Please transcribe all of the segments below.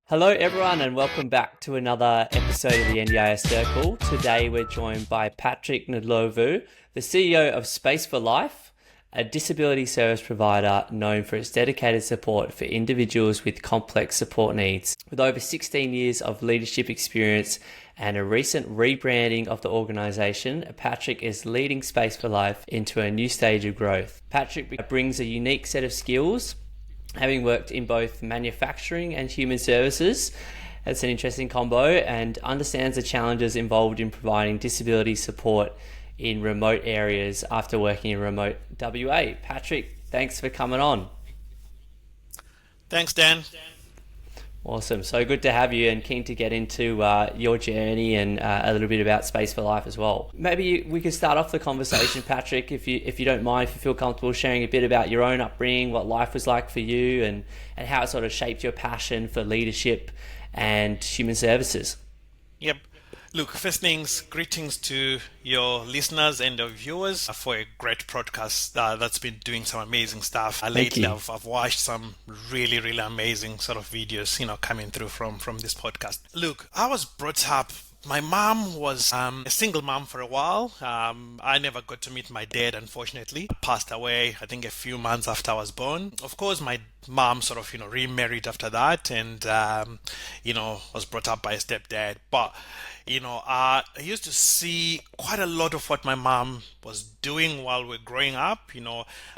Hello, everyone, and welcome back to another episode of the NDIS Circle. Today, we're joined by Patrick Ndlovu, the CEO of Space for Life, a disability service provider known for its dedicated support for individuals with complex support needs. With over 16 years of leadership experience and a recent rebranding of the organisation, Patrick is leading Space for Life into a new stage of growth. Patrick brings a unique set of skills, having worked in both manufacturing and human services. It's an interesting combo, and understands the challenges involved in providing disability support in remote areas after working in remote WA. Patrick, thanks for coming on. Thanks, Dan. Awesome. So good to have you, and keen to get into your journey and a little bit about Space for Life as well. Maybe we could start off the conversation, Patrick, if you don't mind, if you feel comfortable sharing a bit about your own upbringing, what life was like for you, and how it sort of shaped your passion for leadership and human services. Yep. Look, first things, greetings to your listeners and your viewers for a great podcast that's been doing some amazing stuff. Lately, I've watched some really, really amazing sort of videos, coming through from this podcast. Look, I was brought up. My mom was a single mom for a while. I never got to meet my dad, unfortunately. Passed away, I think, a few months after I was born. Of course, my mom sort of, remarried after that and, was brought up by a stepdad. But, I used to see quite a lot of what my mom was doing while we were growing up,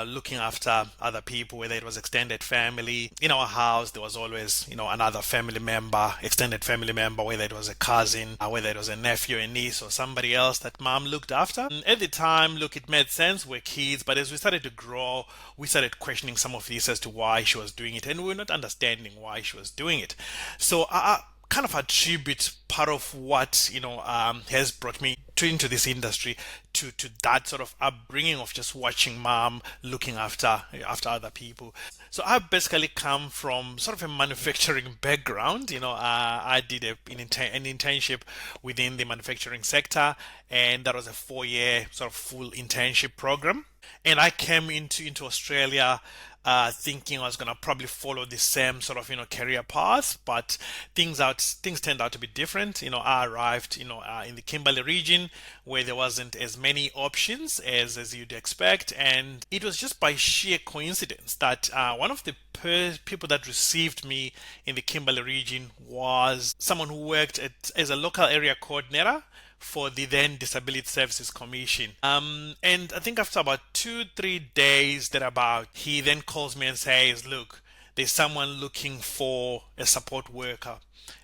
looking after other people, whether it was extended family. In our house, there was always, another family member, extended family member, whether it was a cousin, whether it was a nephew, a niece, or somebody else that mom looked after. And at the time, look, it made sense. We're kids, but as we started to grow, we started questioning some of this as to why she was doing it, and we were not understanding why she was doing it. So I kind of attribute part of what has brought me into this industry to that sort of upbringing of just watching mom looking after other people. So I basically come from sort of a manufacturing background. I did an internship within the manufacturing sector, and that was a 4-year sort of full internship program. And I came into Australia thinking I was going to probably follow the same sort of career path, but things turned out to be different. I arrived in the Kimberley region, where there wasn't as many options as you'd expect, and it was just by sheer coincidence that one of the people that received me in the Kimberley region was someone who worked as a local area coordinator for the then Disability Services Commission. And I think after about 2-3 days thereabout, he then calls me and says, look, there's someone looking for a support worker.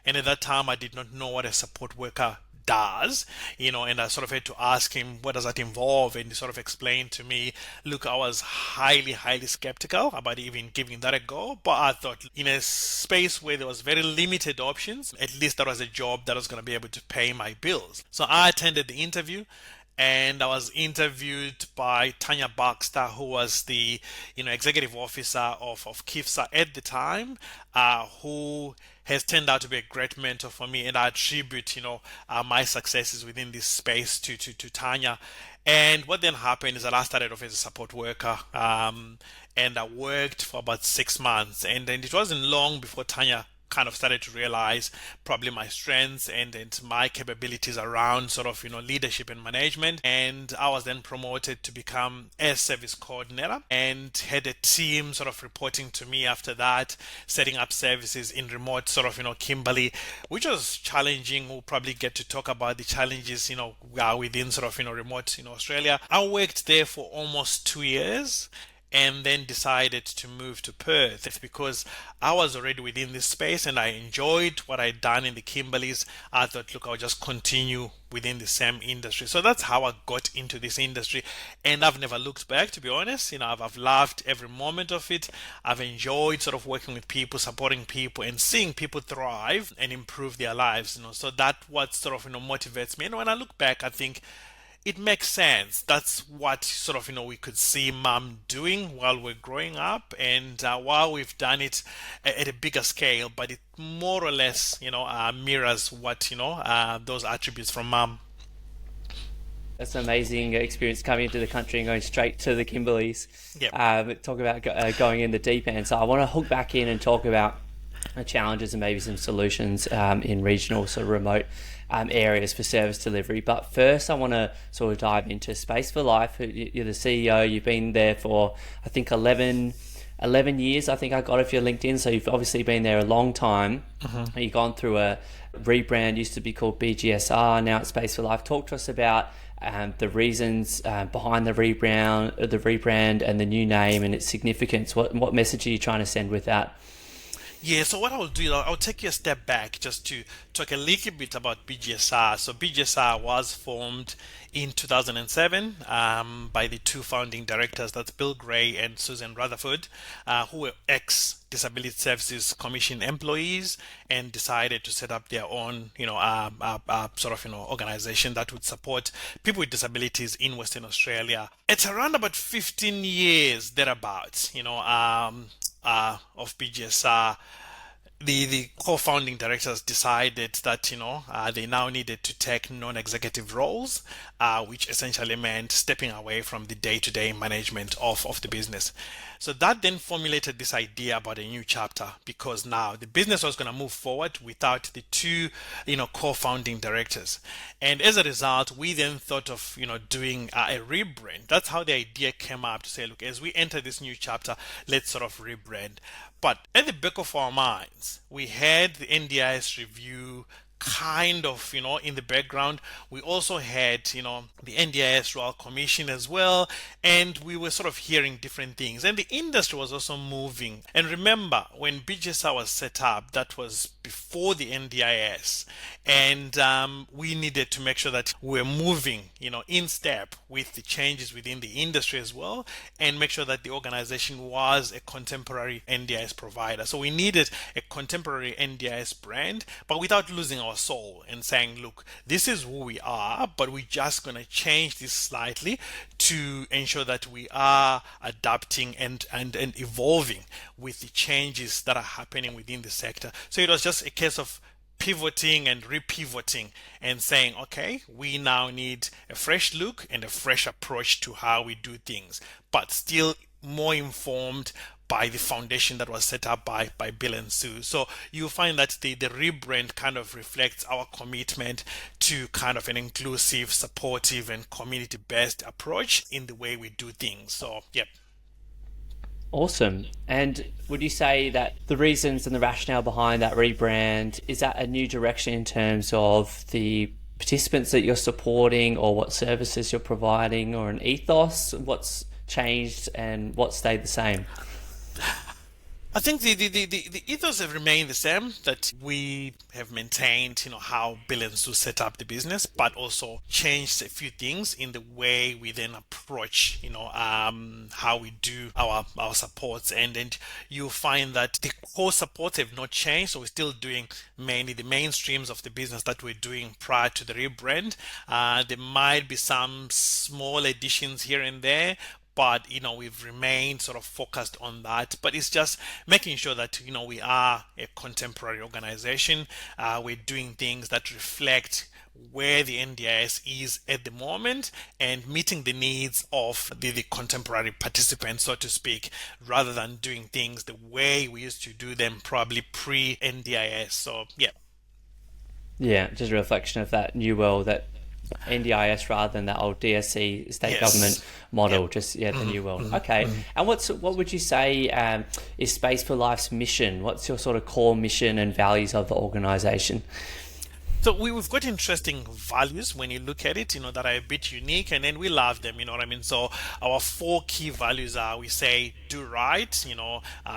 And at that time, I did not know what a support worker does, and I sort of had to ask him, what does that involve? And he sort of explained to me, look, I was highly, highly skeptical about even giving that a go, but I thought in a space where there was very limited options, at least that was a job that was going to be able to pay my bills. So I attended the interview, and I was interviewed by Tanya Baxter, who was the executive officer of KIFSA at the time, who has turned out to be a great mentor for me, and I attribute my successes within this space to Tanya. And what then happened is that I started off as a support worker, and I worked for about 6 months, and then it wasn't long before Tanya kind of started to realize probably my strengths and my capabilities around sort of leadership and management. And I was then promoted to become a service coordinator and had a team sort of reporting to me after that, setting up services in remote sort of Kimberley, which was challenging. We'll probably get to talk about the challenges within sort of remote Australia. I worked there for almost 2 years, and then decided to move to Perth. It's because I was already within this space and I enjoyed what I'd done in the Kimberleys. I thought, look, I'll just continue within the same industry. So that's how I got into this industry, and I've never looked back, to be honest. I've loved every moment of it. I've enjoyed sort of working with people, supporting people, and seeing people thrive and improve their lives. So that's what sort of motivates me. And when I look back, I think it makes sense. That's what sort of we could see mom doing while we're growing up, and while we've done it at a bigger scale, but it more or less mirrors what those attributes from mom. That's an amazing experience, coming into the country and going straight to the Kimberleys. Yep. Talk about going in the deep end. So I want to hook back in and talk about challenges and maybe some solutions in regional sort of remote areas for service delivery. But first, I want to sort of dive into Space for Life. You're the CEO. You've been there for, I think, 11 years. I think I got it for your LinkedIn. So you've obviously been there a long time. Mm-hmm. You've gone through a rebrand, used to be called BGSR, now it's Space for Life. Talk to us about the reasons behind the rebrand and the new name and its significance. What message are you trying to send with that? Yeah, so what I'll do, I'll take you a step back just to talk a little bit about BGSR. So BGSR was formed in 2007 by the two founding directors, that's Bill Gray and Susan Rutherford, who were ex-Disability Services Commission employees and decided to set up their own, organization that would support people with disabilities in Western Australia. It's around about 15 years thereabouts, of BGSR. The co-founding directors decided that they now needed to take non-executive roles, which essentially meant stepping away from the day-to-day management of the business. So that then formulated this idea about a new chapter, because now the business was going to move forward without the two co-founding directors. And as a result, we then thought of doing a rebrand. That's how the idea came up, to say, look, as we enter this new chapter, let's sort of rebrand. But at the back of our minds, we had the NDIS review kind of, in the background. We also had, the NDIS Royal Commission as well. And we were sort of hearing different things. And the industry was also moving. And remember, when BGSR was set up, that was before the NDIS. And we needed to make sure that we're moving, in step with the changes within the industry as well, and make sure that the organization was a contemporary NDIS provider. So we needed a contemporary NDIS brand, but without losing our soul, and saying, look, this is who we are, but we're just going to change this slightly to ensure that we are adapting and evolving with the changes that are happening within the sector. So it was just a case of pivoting and repivoting and saying, okay, we now need a fresh look and a fresh approach to how we do things, but still more informed by the foundation that was set up by Bill and Sue. So you'll find that the rebrand kind of reflects our commitment to kind of an inclusive, supportive, and community-based approach in the way we do things. So, yep. Awesome. And would you say that the reasons and the rationale behind that rebrand, is that a new direction in terms of the participants that you're supporting, or what services you're providing, or an ethos? What's changed and what stayed the same? I think the ethos have remained the same, that we have maintained, how Bill and Sue set up the business, but also changed a few things in the way we then approach, how we do our supports. And you'll find that the core supports have not changed. So we're still doing mainly the mainstreams of the business that we're doing prior to the rebrand. There might be some small additions here and there, but we've remained sort of focused on that. But it's just making sure that we are a contemporary organization. We're doing things that reflect where the NDIS is at the moment and meeting the needs of the contemporary participants, so to speak, rather than doing things the way we used to do them probably pre-NDIS. So yeah, just a reflection of that new world, that NDIS rather than that old DSC state government model. Yep. Just the new world. Okay. And what would you say is Space for Life's mission? What's your sort of core mission and values of the organization? So we've got interesting values when you look at it, that are a bit unique, and then we love them, you know what I mean? So our 4 key values are, we say, do right,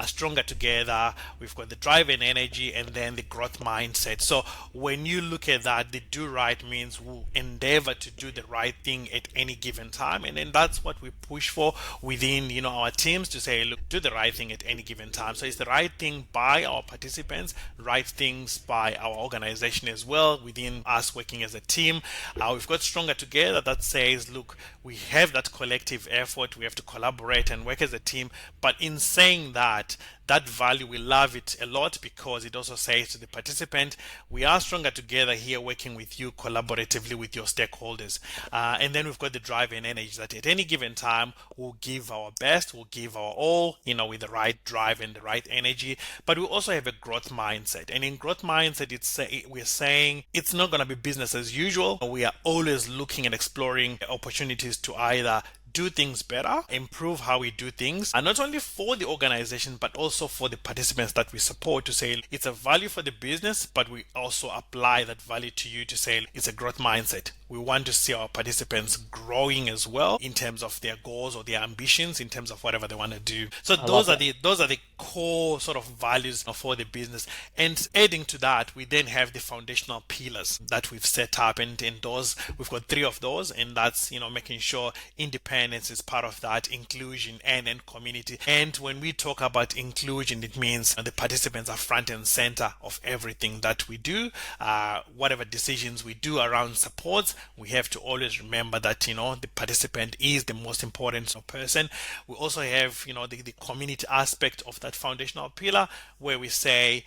stronger together. We've got the drive and energy, and then the growth mindset. So when you look at that, the do right means we'll endeavor to do the right thing at any given time. And then that's what we push for within, our teams, to say, look, do the right thing at any given time. So it's the right thing by our participants, right things by our organization as well, within us working as a team. We've got stronger together, that says, look, we have that collective effort, we have to collaborate and work as a team. But in saying that, that value, we love it a lot because it also says to the participant, we are stronger together here working with you collaboratively with your stakeholders. And then we've got the drive and energy that at any given time we'll give our best, we'll give our all, with the right drive and the right energy. But we also have a growth mindset. And in growth mindset, we're saying it's not going to be business as usual. We are always looking and exploring opportunities to either do things better, improve how we do things, and not only for the organization, but also for the participants that we support, to say it's a value for the business, but we also apply that value to you, to say it's a growth mindset. We want to see our participants growing as well in terms of their goals or their ambitions, in terms of whatever they want to do. So those are the core sort of values for the business. And adding to that, we then have the foundational pillars that we've set up, and in those we've got 3 of those, and that's making sure independence is part of that, inclusion and community. And when we talk about inclusion, it means the participants are front and center of everything that we do. Whatever decisions we do around supports, we have to always remember that the participant is the most important person. We also have the community aspect of that foundational pillar, where we say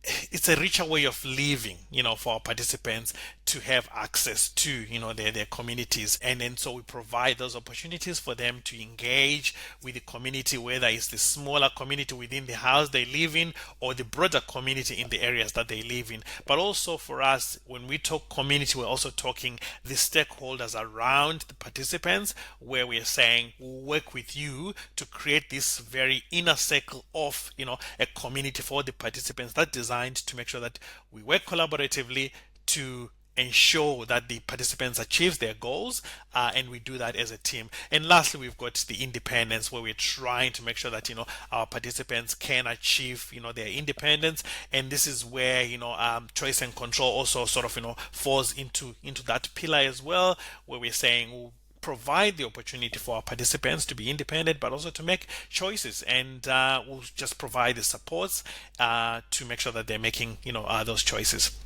it's a richer way of living, for our participants to have access to, their communities. And then so we provide those opportunities for them to engage with the community, whether it's the smaller community within the house they live in or the broader community in the areas that they live in. But also for us, when we talk community, we're also talking the stakeholders around the participants, where we're saying we'll work with you to create this very inner circle of, a community for the participants that's designed to make sure that we work collaboratively to ensure that the participants achieve their goals, and we do that as a team. And lastly, we've got the independence, where we're trying to make sure that our participants can achieve their independence. And this is where choice and control also sort of falls into that pillar as well, where we're saying we'll provide the opportunity for our participants to be independent, but also to make choices, and we'll just provide the supports to make sure that they're making those choices.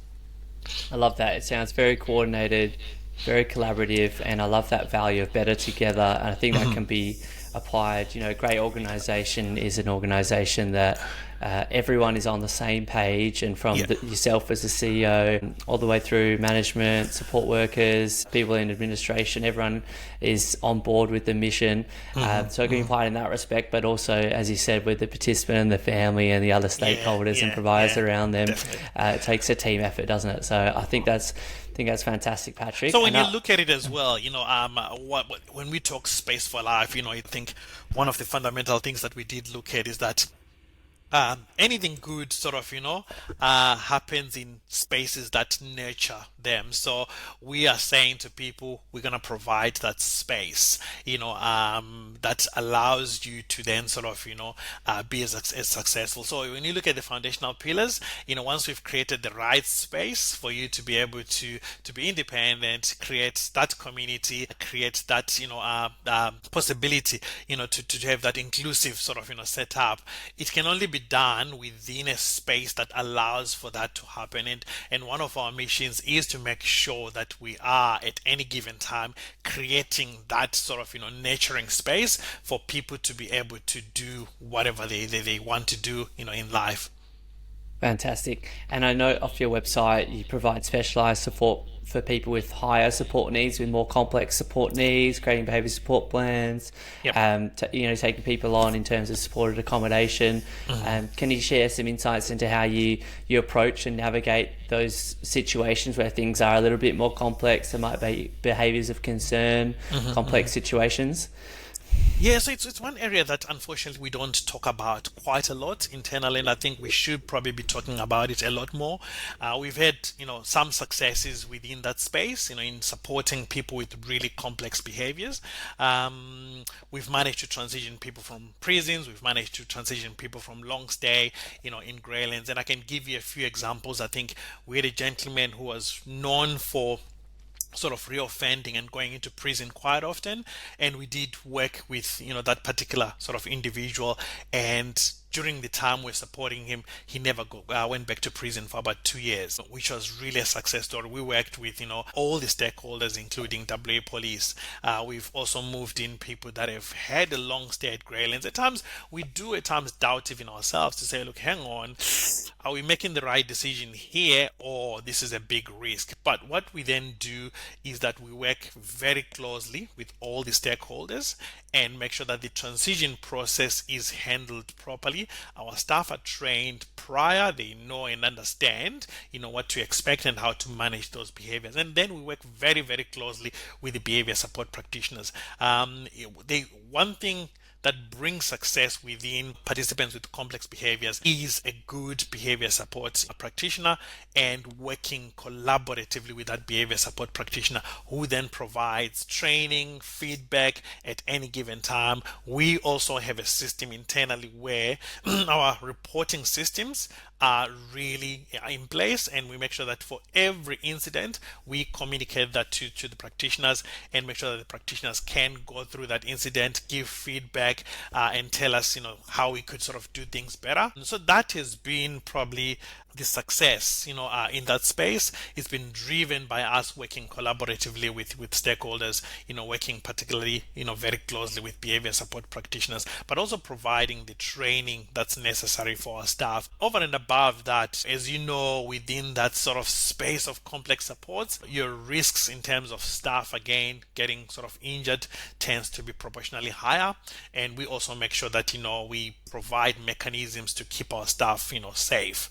I love that. It sounds very coordinated, very collaborative, and I love that value of better together. And I think that can be applied. A great organization is an organization that everyone is on the same page, and from yourself as a CEO all the way through management, support workers, people in administration, everyone is on board with the mission. So it can be applied in that respect, but also, as you said, with the participant and the family and the other stakeholders and providers around them. It takes a team effort, doesn't it? So I think that's fantastic, Patrick. So when you look at it as well, when we talk Space for Life, I think one of the fundamental things that we did look at is that anything good sort of happens in spaces that nurture them. So we are saying to people, we're going to provide that space that allows you to then sort of be as successful. So when you look at the foundational pillars, once we've created the right space for you to be able to be independent, create that community, create that possibility to have that inclusive sort of setup, it can only be done within a space that allows for that to happen. And one of our missions is to make sure that we are at any given time creating that sort of nurturing space for people to be able to do whatever they want to do in life. Fantastic. And I know off your website you provide specialized support for people with higher support needs, with more complex support needs, creating behavior support plans, taking people on in terms of supported accommodation. Can you share some insights into how you approach and navigate those situations where things are a little bit more complex? There might be behaviors of concern, complex situations. Yeah, so it's one area that unfortunately we don't talk about quite a lot internally, and I think we should probably be talking about it a lot more. We've had some successes within that space, in supporting people with really complex behaviors. We've managed to transition people from prisons. We've managed to transition people from long stay, in Greylands, and I can give you a few examples. I think we had a gentleman who was known for sort of reoffending and going into prison quite often, and we did work with that particular sort of individual and during the time we're supporting him, he never went back to prison for about 2 years, which was really a success story. We worked with, all the stakeholders, including WA Police. We've also moved in people that have had a long stay at Greylands. At times, we do doubt even ourselves to say, look, hang on, are we making the right decision here, or this is a big risk? But what we then do is that we work very closely with all the stakeholders and make sure that the transition process is handled properly. Our staff are trained prior, they know and understand, what to expect and how to manage those behaviors. And then we work very, very closely with the behavior support practitioners. One thing that brings success within participants with complex behaviors is a good behavior support practitioner, and working collaboratively with that behavior support practitioner, who then provides training, feedback at any given time. We also have a system internally where our reporting systems are really in place, and we make sure that for every incident we communicate that to the practitioners and make sure that the practitioners can go through that incident, give feedback, and tell us how we could sort of do things better. And so that has been probably the success in that space. It's been driven by us working collaboratively with stakeholders, working particularly very closely with behavior support practitioners, but also providing the training that's necessary for our staff. Over and above that, as you know, within that sort of space of complex supports, your risks in terms of staff again getting sort of injured tends to be proportionally higher, and we also make sure that we provide mechanisms to keep our staff safe.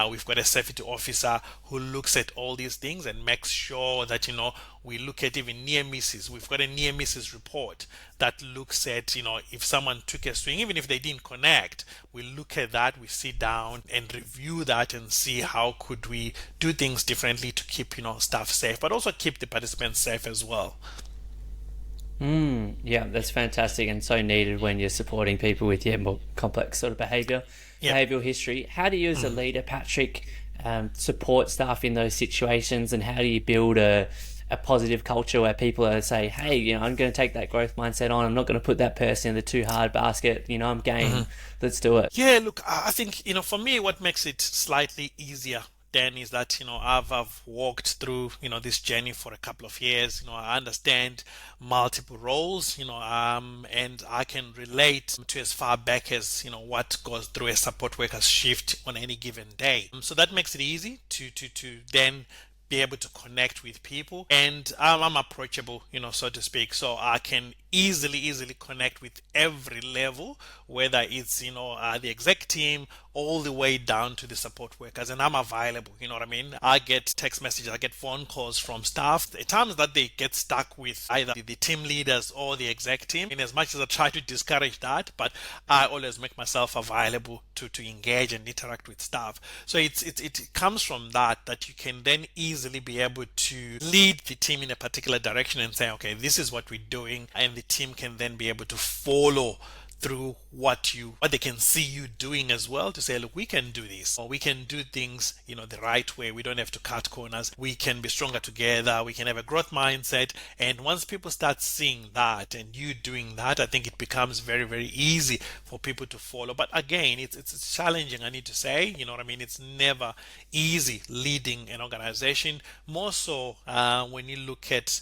We've got a safety officer who looks at all these things and makes sure that we look at even near misses. We've got a near misses report that looks at if someone took a swing, even if they didn't connect, we look at that, we sit down and review that and see how could we do things differently to keep staff safe, but also keep the participants safe as well. Yeah, that's fantastic and so needed when you're supporting people with more complex sort of behavioural history. How do you as a leader, Patrick, support staff in those situations, and how do you build a positive culture where people are say, hey, I'm going to take that growth mindset on, I'm not going to put that person in the too hard basket, I'm game, let's do it. Yeah, look, I think, for me, what makes it slightly easier then is that I've walked through this journey for a couple of years. I understand multiple roles, and I can relate to as far back as what goes through a support worker's shift on any given day. So that makes it easy to then be able to connect with people, and I'm approachable, so to speak, so I can easily connect with every level, whether it's the exec team all the way down to the support workers, and I'm available. I get text messages, I get phone calls from staff at times that they get stuck with either the team leaders or the exec team, in as much as I try to discourage that, but I always make myself available to engage and interact with staff. So it comes from that you can then easily be able to lead the team in a particular direction and say, okay, this is what we're doing, and the team can then be able to follow through what they can see you doing as well, to say, look, we can do this, or we can do things the right way. We don't have to cut corners. We can be stronger together. We can have a growth mindset. And once people start seeing that and you doing that, I think it becomes very, very easy for people to follow. But again, it's challenging, I need to say. It's never easy leading an organization, more so when you look at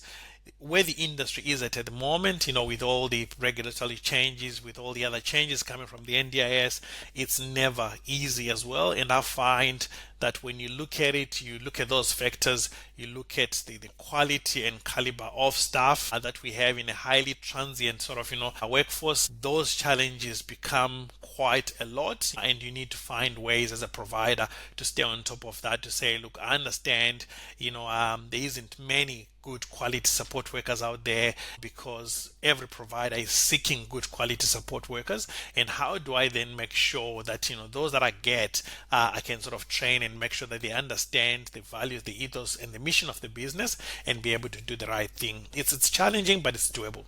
where the industry is at the moment, with all the regulatory changes, with all the other changes coming from the NDIS, it's never easy as well. And I find that when you look at it, you look at those factors, you look at the quality and caliber of staff that we have in a highly transient sort of, workforce, those challenges become quite a lot, and you need to find ways as a provider to stay on top of that, to say, look, I understand, there isn't many good quality support workers out there, because every provider is seeking good quality support workers. And how do I then make sure that those that I get, I can sort of train and make sure that they understand the values, the ethos, and the mission of the business, and be able to do the right thing. It's challenging, but it's doable.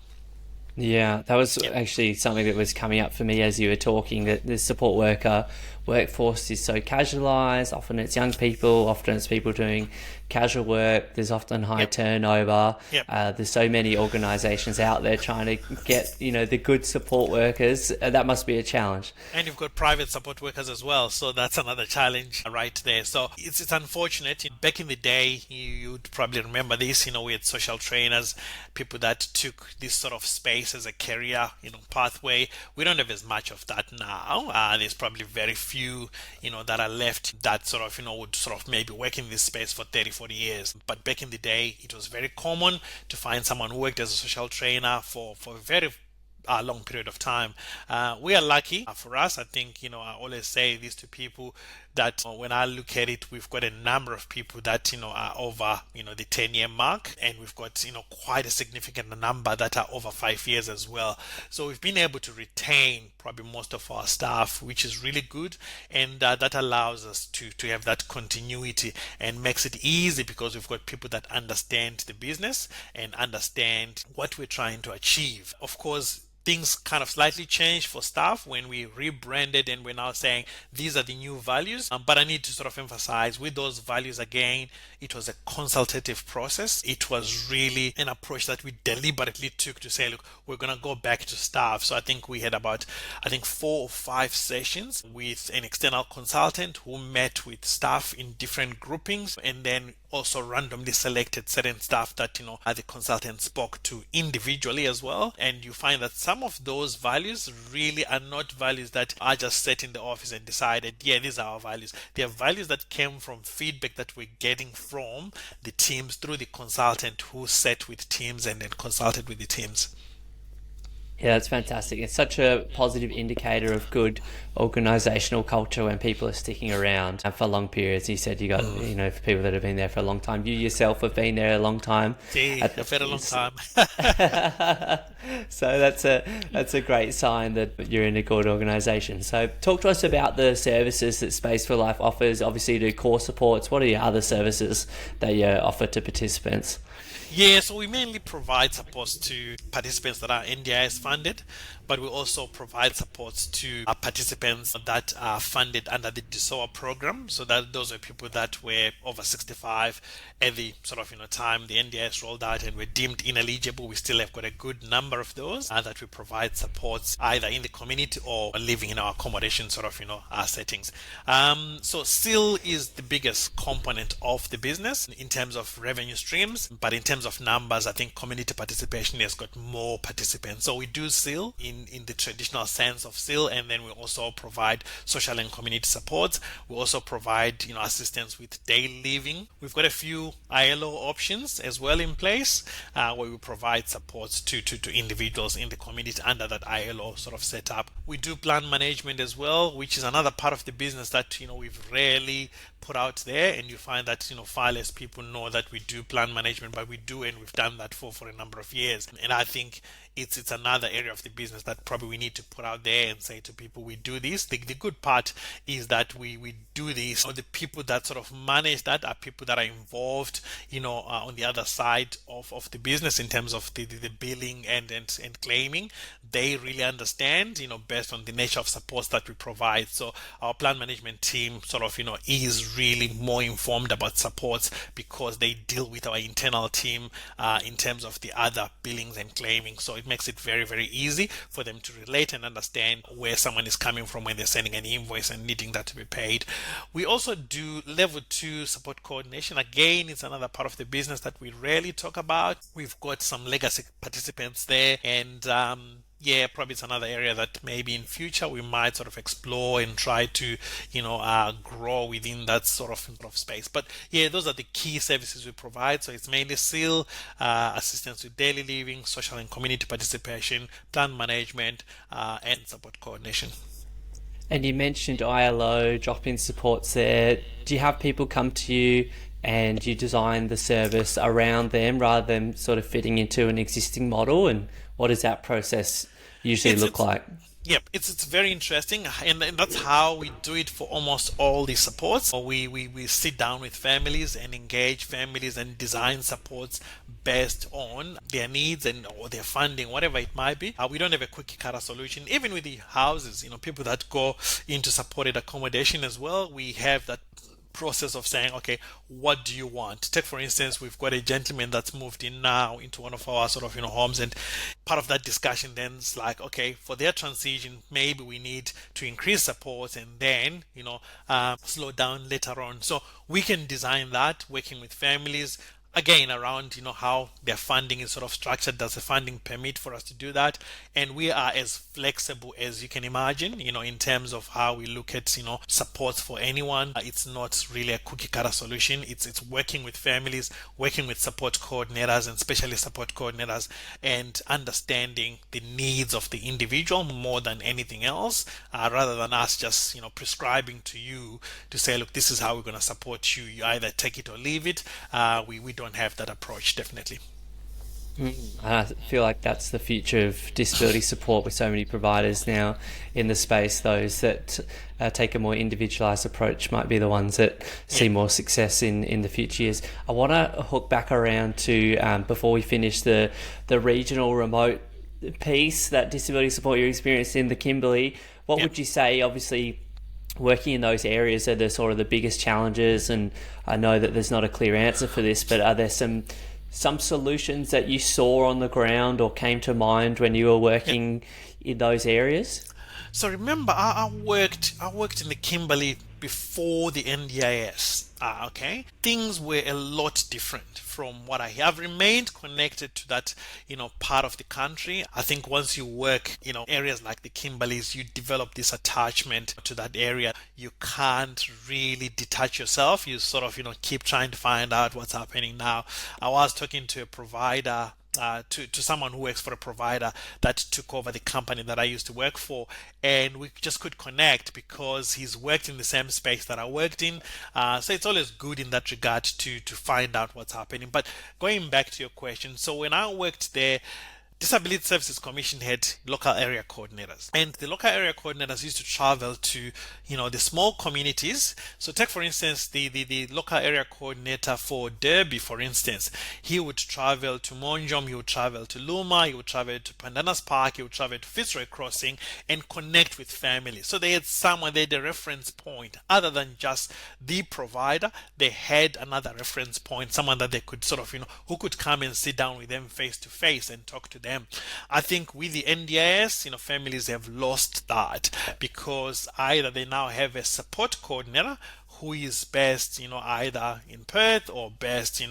Yeah, that was actually something that was coming up for me as you were talking, that the support worker workforce is so casualized. Often it's young people, often it's people doing casual work. There's often high turnover. There's so many organizations out there trying to get, the good support workers. That must be a challenge. And you've got private support workers as well, so that's another challenge right there. So it's unfortunate. Back in the day, you'd probably remember this, we had social trainers, people that took this sort of space as a career, pathway. We don't have as much of that now. There's probably very few, that are left that sort of, would sort of maybe work in this space for 30, 40 years. But back in the day, it was very common to find someone who worked as a social trainer for a very long period of time. We are lucky. For us, I think, I always say this to people that when I look at it, we've got a number of people that, are over, the 10-year mark, and we've got, quite a significant number that are over 5 years as well. So we've been able to retain probably most of our staff, which is really good. And that allows us to have that continuity and makes it easy because we've got people that understand the business and understand what we're trying to achieve. Of course, things kind of slightly changed for staff when we rebranded and we're now saying these are the new values. But I need to sort of emphasize with those values again, it was a consultative process. It was really an approach that we deliberately took to say, look, we're going to go back to staff. So I think we had about, 4 or 5 sessions with an external consultant who met with staff in different groupings and then also randomly selected certain staff that, the consultant spoke to individually as well. And you find that some of those values really are not values that are just set in the office and decided, yeah, these are our values. They are values that came from feedback that we're getting from the teams through the consultant who sat with teams and then consulted with the teams. Yeah, that's fantastic. It's such a positive indicator of good organizational culture when people are sticking around for long periods. You said you got, for people that have been there for a long time. You yourself have been there a long time. I've had a long time. So that's a great sign that you're in a good organization. So talk to us about the services that Space for Life offers. Obviously, you do core supports. What are your other services that you offer to participants? Yeah, so we mainly provide supports to participants that are NDIS funded, but we also provide supports to participants that are funded under the DSOA program. So that those are people that were over 65 at the sort of time the NDIS rolled out and were deemed ineligible. We still have got a good number of those that we provide supports either in the community or living in our accommodation sort of our settings. So SIL is the biggest component of the business in terms of revenue streams, but in terms of numbers, I think community participation has got more participants. So we do SIL in the traditional sense of SIL, and then we also provide social and community supports. We also provide assistance with day living. We've got a few ILO options as well in place where we provide supports to individuals in the community under that ILO sort of setup. We do plan management as well, which is another part of the business that we've rarely put out there, and you find that far less people know that we do plan management, but we do, and we've done that for a number of years. And I think it's another area of the business that probably we need to put out there and say to people, we do this. The good part is that we do this, or the people that sort of manage that are people that are involved on the other side of the business in terms of the billing and claiming. They really understand based on the nature of supports that we provide. So our plan management team sort of is really more informed about supports because they deal with our internal team in terms of the other billings and claiming. So it makes it very, very easy for them to relate and understand where someone is coming from when they're sending an invoice and needing that to be paid. We also do level 2 support coordination. Again, it's another part of the business that we rarely talk about. We've got some legacy participants there, and probably it's another area that maybe in future we might sort of explore and try to, grow within that sort of space. But yeah, those are the key services we provide. So it's mainly SIL, assistance with daily living, social and community participation, plan management, and support coordination. And you mentioned ILO, drop-in supports there. Do you have people come to you and you design the service around them rather than sort of fitting into an existing model? And what does that process usually look like? Yep, it's very interesting, and that's how we do it for almost all the supports. We sit down with families and engage families and design supports based on their needs and or their funding, whatever it might be. We don't have a cookie cutter solution. Even with the houses, people that go into supported accommodation as well, we have that process of saying, okay, what do you want? Take for instance, we've got a gentleman that's moved in now into one of our sort of homes, and part of that discussion then is like, okay, for their transition, maybe we need to increase support and then slow down later on. So we can design that working with families again around how their funding is sort of structured. Does the funding permit for us to do that? And we are as flexible as you can imagine in terms of how we look at supports for anyone. It's not really a cookie cutter solution. It's working with families, working with support coordinators and specialist support coordinators, and understanding the needs of the individual more than anything else, rather than us just prescribing to you to say, look, this is how we're going to support you. You either take it or leave it. We don't have that approach, definitely. I feel like that's the future of disability support with so many providers now in the space. Those that take a more individualized approach might be the ones that see more success in the future years. I want to hook back around to, before we finish, the regional remote piece, that disability support you experienced in the Kimberley. What would you say, obviously, working in those areas are the sort of the biggest challenges? And I know that there's not a clear answer for this, but are there some solutions that you saw on the ground or came to mind when you were working in those areas? So remember, I worked in the Kimberley before the NDIS. Okay, things were a lot different from what I have. Remained connected to that part of the country. I think once you work areas like the Kimberleys, you develop this attachment to that area. You can't really detach yourself. You sort of keep trying to find out what's happening. Now, I was talking to a provider, to someone who works for a provider that took over the company that I used to work for, and we just could connect because he's worked in the same space that I worked in. So it's always good in that regard to find out what's happening. But going back to your question, so when I worked there, Disability Services Commission had local area coordinators, and the local area coordinators used to travel to the small communities. So take for instance the local area coordinator for Derby, for instance. He would travel to Monjom, he would travel to Luma, he would travel to Pandanas Park, he would travel to Fitzroy Crossing and connect with families. So they had someone, they had a reference point other than just the provider. They had another reference point, someone that they could sort of who could come and sit down with them face to face and talk to them. I think with the NDIS, families have lost that because either they now have a support coordinator who is based, either in Perth or based, in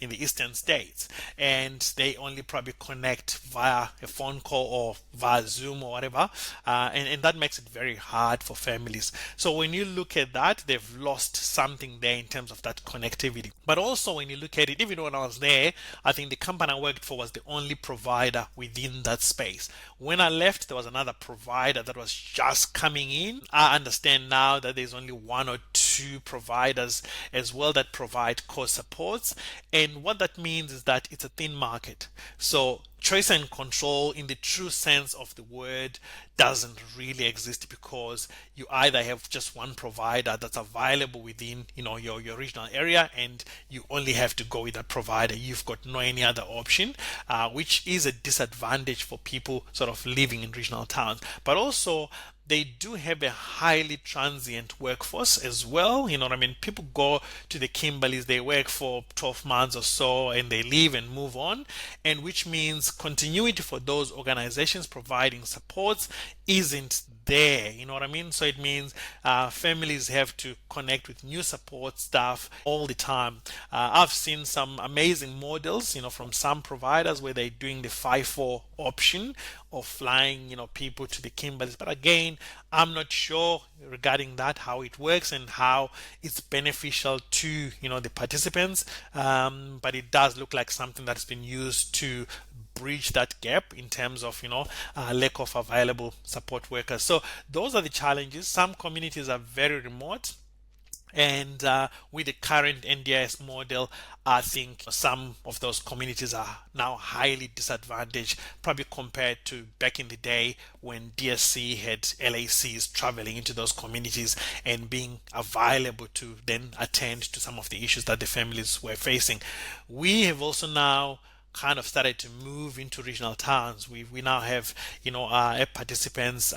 the eastern states, and they only probably connect via a phone call or via Zoom or whatever, and that makes it very hard for families. So when you look at that, they've lost something there in terms of that connectivity. But also when you look at it, even when I was there, I think the company I worked for was the only provider within that space. When I left, there was another provider that was just coming in. I understand now that there's only one or two providers as well that provide core supports, and what that means is that it's a thin market. So choice and control in the true sense of the word doesn't really exist because you either have just one provider that's available within your regional area, and you only have to go with that provider. You've got no any other option, which is a disadvantage for people sort of living in regional towns. But also they do have a highly transient workforce as well. People go to the Kimberleys, they work for 12 months or so and they leave and move on, and which means continuity for those organizations providing supports isn't there. So it means families have to connect with new support staff all the time. I've seen some amazing models from some providers where they're doing the 5-4 option of flying people to the Kimberleys, but again, I'm not sure regarding that, how it works and how it's beneficial to the participants, but it does look like something that's been used to bridge that gap in terms of lack of available support workers. So those are the challenges. Some communities are very remote, And with the current NDIS model, I think some of those communities are now highly disadvantaged, probably compared to back in the day when DSC had LACs traveling into those communities and being available to then attend to some of the issues that the families were facing. We have also now kind of started to move into regional towns. We now have, participants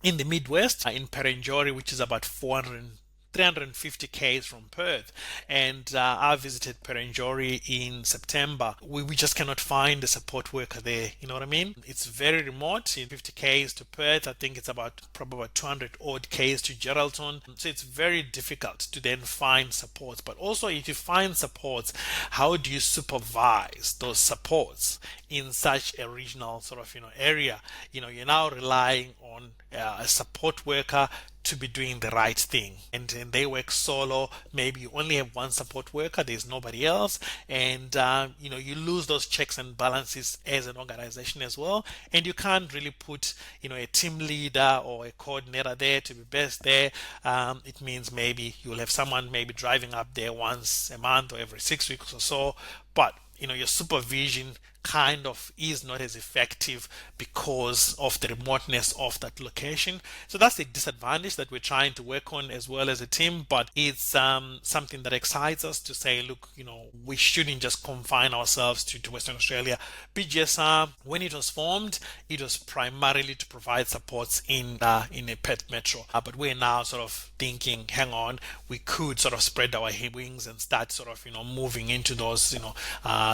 in the Midwest, in Perenjori, which is about 350 k's from Perth, and I visited Perenjori in September. We just cannot find a support worker there. You know what I mean? It's very remote. In 50 k's to Perth, I think it's probably about 200 odd k's to Geraldton. So it's very difficult to then find supports. But also, if you find supports, how do you supervise those supports in such a regional sort of area? You're now relying on a support worker to be doing the right thing, and they work solo. Maybe you only have one support worker, there's nobody else, and you lose those checks and balances as an organization as well, and you can't really put a team leader or a coordinator there to be best there. It means maybe you'll have someone maybe driving up there once a month or every 6 weeks or so, but your supervision kind of is not as effective because of the remoteness of that location. So that's the disadvantage that we're trying to work on as well as a team, but it's something that excites us to say, look, we shouldn't just confine ourselves to Western Australia. BGSR, when it was formed, it was primarily to provide supports in a Perth metro, but we're now sort of thinking, hang on, we could sort of spread our wings and start sort of moving into those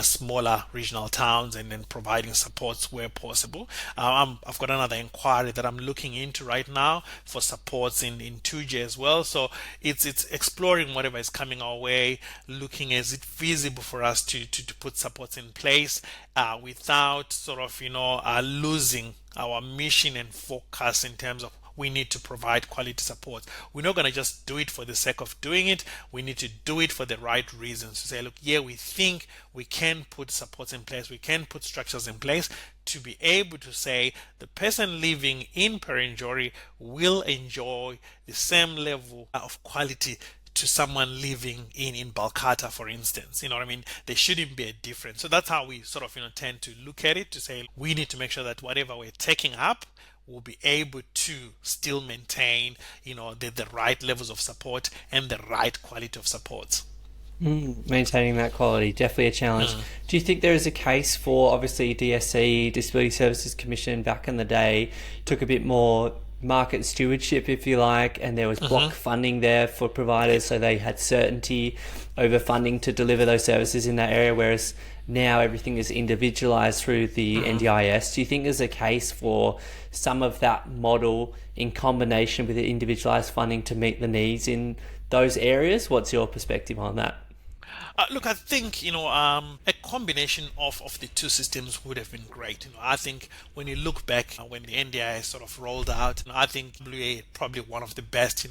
smaller regional towns and then providing supports where possible. I've got another inquiry that I'm looking into right now for supports in 2G as well. So it's exploring whatever is coming our way, looking is it feasible for us to put supports in place without sort of losing our mission and focus in terms of we need to provide quality support. We're not going to just do it for the sake of doing it. We need to do it for the right reasons. To say, look, we think we can put supports in place. We can put structures in place to be able to say the person living in Perenjori will enjoy the same level of quality to someone living in Balcata, for instance. You know what I mean? There shouldn't be a difference. So that's how we sort of tend to look at it, to say we need to make sure that whatever we're taking up, we'll be able to still maintain the right levels of support and the right quality of support. Maintaining that quality, definitely a challenge. Do you think there is a case for, obviously DSC, Disability Services Commission back in the day, took a bit more market stewardship, if you like, and there was block funding there for providers, so they had certainty over funding to deliver those services in that area, whereas now everything is individualized through the NDIS. Do you think there's a case for some of that model in combination with the individualized funding to meet the needs in those areas? What's your perspective on that? Look, I think a combination of the two systems would have been great. I think when you look back when the NDIS sort of rolled out, I think WA probably one of the best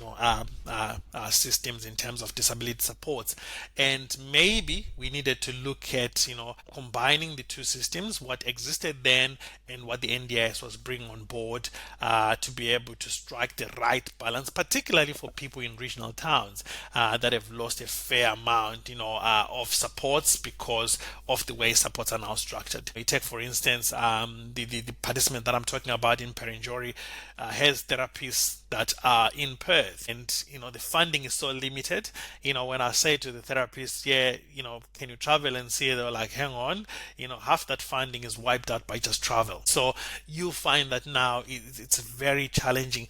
systems in terms of disability supports, and maybe we needed to look at combining the two systems, what existed then and what the NDIS was bringing on board, to be able to strike the right balance, particularly for people in regional towns that have lost a fair amount of supports because of the way supports are now structured. You take, for instance, the participant that I'm talking about in Perenjori has therapists that are in Perth, and the funding is so limited. When I say to the therapist, can you travel and see, they're like, hang on, half that funding is wiped out by just travel. So you find that now it's very challenging.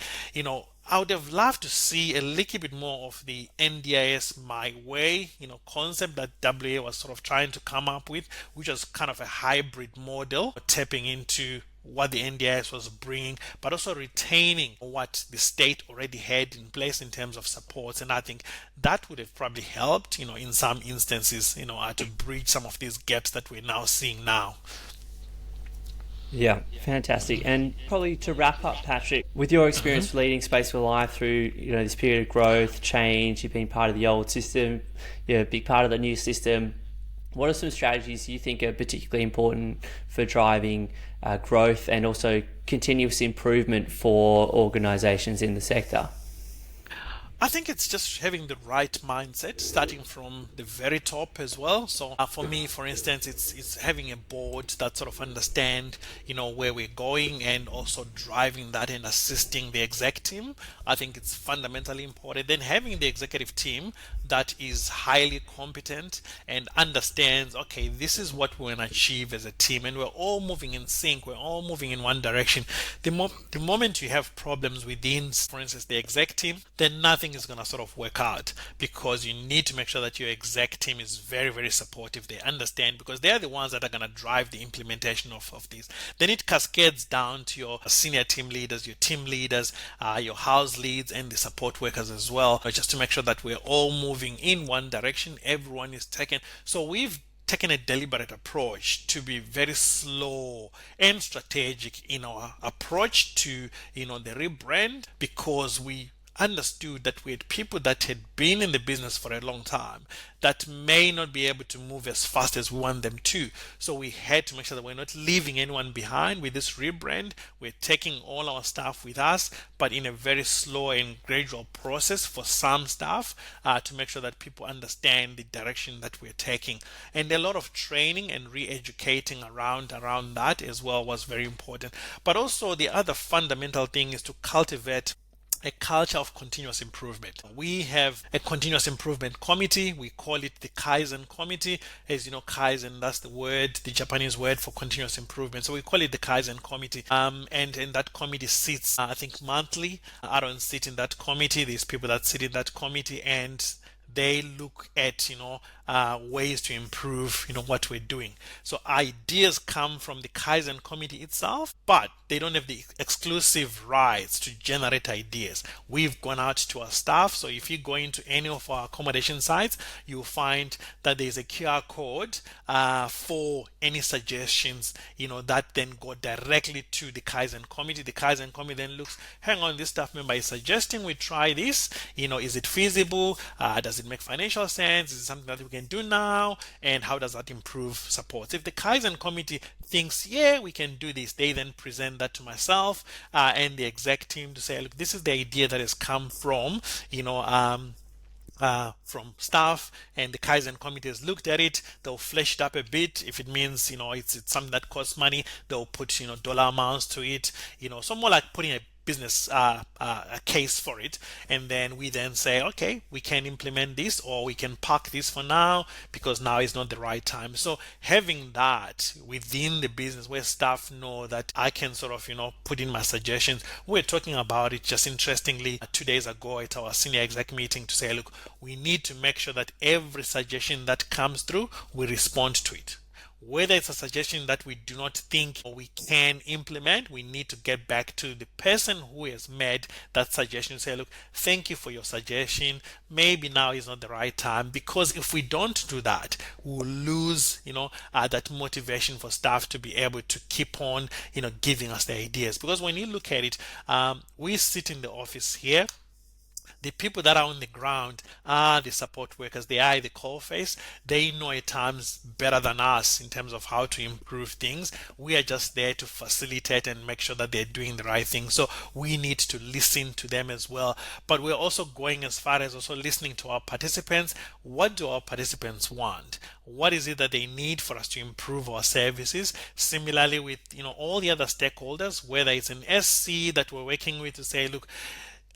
I would have loved to see a little bit more of the NDIS My Way, concept that WA was sort of trying to come up with, which was kind of a hybrid model, tapping into what the NDIS was bringing, but also retaining what the state already had in place in terms of supports. And I think that would have probably helped, in some instances, to bridge some of these gaps that we're now seeing now. Yeah, fantastic. And probably to wrap up, Patrick, with your experience leading Space for Life through this period of growth, change, you've been part of the old system, you're a big part of the new system. What are some strategies you think are particularly important for driving growth and also continuous improvement for organisations in the sector? I think it's just having the right mindset, starting from the very top as well. So for me, for instance, it's having a board that sort of understand, where we're going, and also driving that and assisting the exec team. I think it's fundamentally important. Then having the executive team that is highly competent and understands, okay, this is what we want to achieve as a team, and we're all moving in sync. We're all moving in one direction. The moment you have problems within, for instance, the exec team, then nothing is going to sort of work out, because you need to make sure that your exec team is very, very supportive. They understand, because they're the ones that are going to drive the implementation of these. Then it cascades down to your senior team leaders, your team leaders, your house leads, and the support workers as well, just to make sure that we're all moving in one direction. Everyone is taken. So we've taken a deliberate approach to be very slow and strategic in our approach to the rebrand, because we understood that we had people that had been in the business for a long time that may not be able to move as fast as we want them to. So we had to make sure that we're not leaving anyone behind with this rebrand. We're taking all our staff with us, but in a very slow and gradual process for some staff, to make sure that people understand the direction that we're taking. And a lot of training and re-educating around that as well was very important. But also the other fundamental thing is to cultivate a culture of continuous improvement. We have a continuous improvement committee. We call it the Kaizen committee. As you know, Kaizen, that's the Japanese word for continuous improvement. So we call it the Kaizen committee. And that committee sits, I think, monthly. I don't sit in that committee. There's people that sit in that committee, and they look at ways to improve what we're doing. So ideas come from the Kaizen committee itself, but they don't have the exclusive rights to generate ideas. We've gone out to our staff. So if you go into any of our accommodation sites, you'll find that there's a QR code for any suggestions that then go directly to the Kaizen committee. The Kaizen committee then looks, hang on, this staff member is suggesting we try this. Is it feasible? Does it make financial sense? Is it something that we can do now? And how does that improve support? If the Kaizen committee thinks, yeah, we can do this, they then present that to myself and the exec team to say, look, this is the idea that has come from from staff, and the Kaizen committee has looked at it. They'll flesh it up a bit. If it means it's something that costs money, they'll put dollar amounts to it. So more like putting a business a case for it, and then we then say, okay, we can implement this, or we can park this for now because now is not the right time. So having that within the business where staff know that I can sort of put in my suggestions. We're talking about it just interestingly 2 days ago at our senior exec meeting to say, look, we need to make sure that every suggestion that comes through, we respond to it. Whether it's a suggestion that we do not think we can implement, we need to get back to the person who has made that suggestion and say, look, thank you for your suggestion. Maybe now is not the right time, because if we don't do that, we'll lose, that motivation for staff to be able to keep on, giving us the ideas. Because when you look at it, we sit in the office here. The people that are on the ground are the support workers. They are the coal face. They know at times better than us in terms of how to improve things. We are just there to facilitate and make sure that they're doing the right thing. So we need to listen to them as well. But we're also going as far as also listening to our participants. What do our participants want? What is it that they need for us to improve our services? Similarly with all the other stakeholders, whether it's an SC that we're working with to say, look,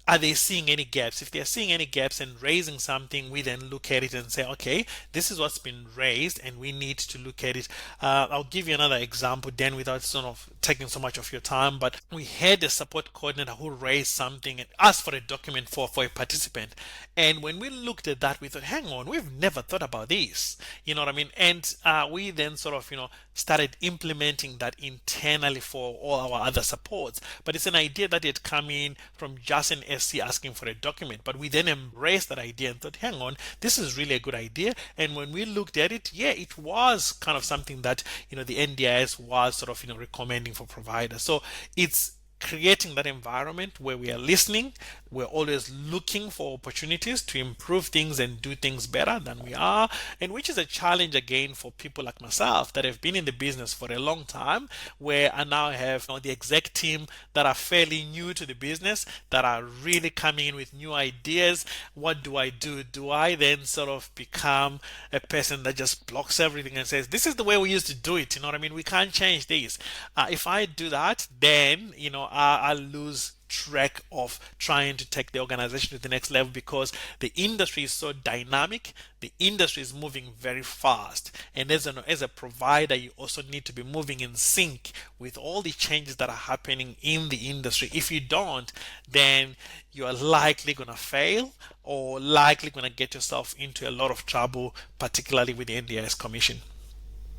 are they seeing any gaps? If they're seeing any gaps and raising something, we then look at it and say, okay, this is what's been raised and we need to look at it. I'll give you another example then without sort of taking so much of your time, but we had a support coordinator who raised something and asked for a document for a participant. And when we looked at that, we thought, hang on, we've never thought about this. You know what I mean? And we then sort of, started implementing that internally for all our other supports. But it's an idea that had come in from just an SC asking for a document. But we then embraced that idea and thought, hang on, this is really a good idea. And when we looked at it, yeah, it was kind of something that, the NDIS was sort of, recommending for providers. So it's creating that environment where we are listening, we're always looking for opportunities to improve things and do things better than we are, and which is a challenge again for people like myself that have been in the business for a long time, where I now have the exec team that are fairly new to the business, that are really coming in with new ideas. What do I do? Do I then sort of become a person that just blocks everything and says, this is the way we used to do it? You know what I mean? We can't change this. If I do that, then, I lose track of trying to take the organization to the next level, because the industry is so dynamic, the industry is moving very fast, and as a provider you also need to be moving in sync with all the changes that are happening in the industry. If you don't, then you are likely going to fail, or likely going to get yourself into a lot of trouble, particularly with the NDIS Commission.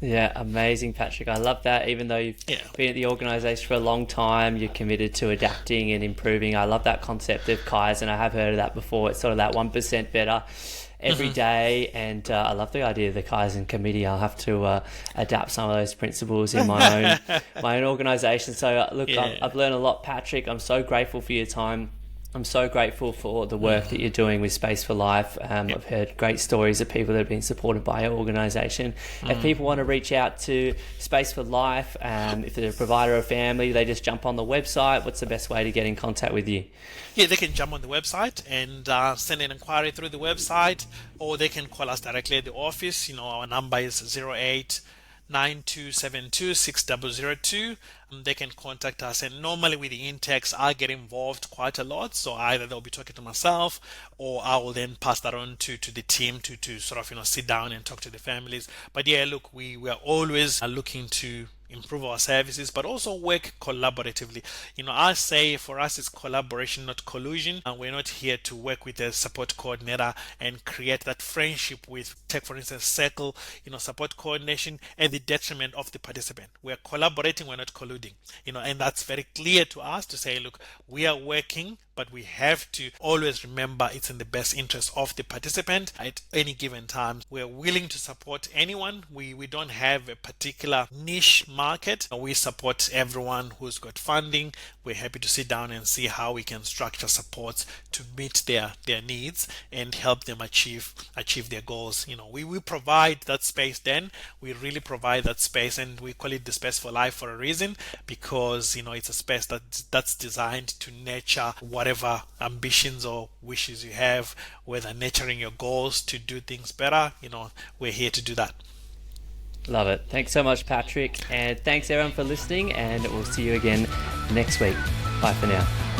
Yeah, amazing, Patrick. I love that. Even though you've been at the organisation for a long time, you're committed to adapting and improving. I love that concept of Kaizen. I have heard of that before. It's sort of that 1% better every day. And I love the idea of the Kaizen committee. I'll have to adapt some of those principles in my own organisation. So look, I've learned a lot, Patrick. I'm so grateful for your time. I'm so grateful for the work that you're doing with Space for Life. I've heard great stories of people that have been supported by your organisation. If people want to reach out to Space for Life, if they're a provider or family, they just jump on the website. What's the best way to get in contact with you? Yeah, they can jump on the website and send an inquiry through the website, or they can call us directly at the office. Our number is 0892726002. They can contact us, and normally with the intakes I get involved quite a lot, so either they'll be talking to myself, or I will then pass that on to the team to sort of sit down and talk to the families. But yeah, look, we are always looking to improve our services, but also work collaboratively. I say for us it's collaboration, not collusion, and we're not here to work with a support coordinator and create that friendship with, take for instance, Circle, support coordination at the detriment of the participant. We're collaborating, we're not colluding, and that's very clear to us to say, look, we are working, but we have to always remember it's in the best interest of the participant at any given time. We're willing to support anyone. We don't have a particular niche market. We support everyone who's got funding. We're happy to sit down and see how we can structure supports to meet their needs and help them achieve their goals. We provide that space then. We really provide that space, and we call it the Space for Life for a reason, because it's a space that's designed to nurture whatever ambitions or wishes you have, whether nurturing your goals to do things better. We're here to do that. Love it. Thanks so much, Patrick, and thanks everyone for listening, and we'll see you again next week. Bye for now.